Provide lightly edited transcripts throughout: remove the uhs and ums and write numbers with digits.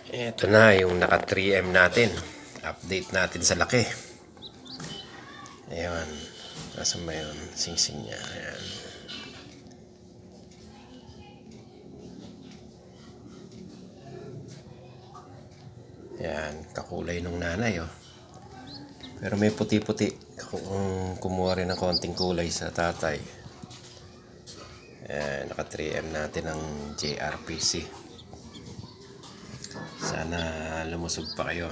Ito na yung naka 3M natin. Update natin sa laki. Ayan. Nasa ba yun? Sing-sing niya. Ayan. Ayan. Kakulay nung nanay, oh. Pero may puti-puti. Kung kumuha rin ng konting kulay sa tatay. Ayan. Naka 3M natin ang JRPC. Sana lumusog pa kayo.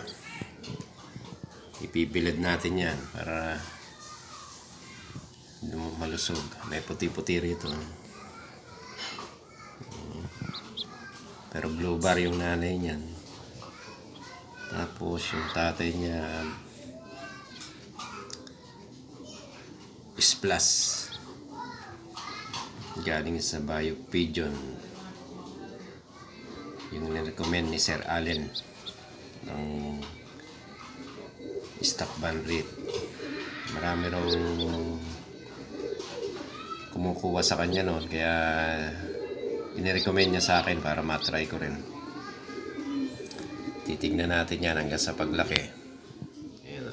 Ipibilad natin yan para malusog. May puti-puti rito. Pero blue bar yung nanay niyan. Tapos yung tatay niya is plus. Galing sa Bayou Pigeon. Yung nirecommend ni Sir Allen ng stock band rate. Marami raw kumukuha sa kanya noon, kaya inirecommend niya sa akin para matry ko rin. Titignan natin yan hanggang sa paglaki. Ayan,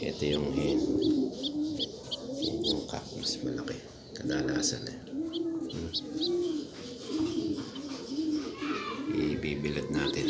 ito yung hen. Yan yung cock, mas malaki kadalasan eh. Ibibilad natin.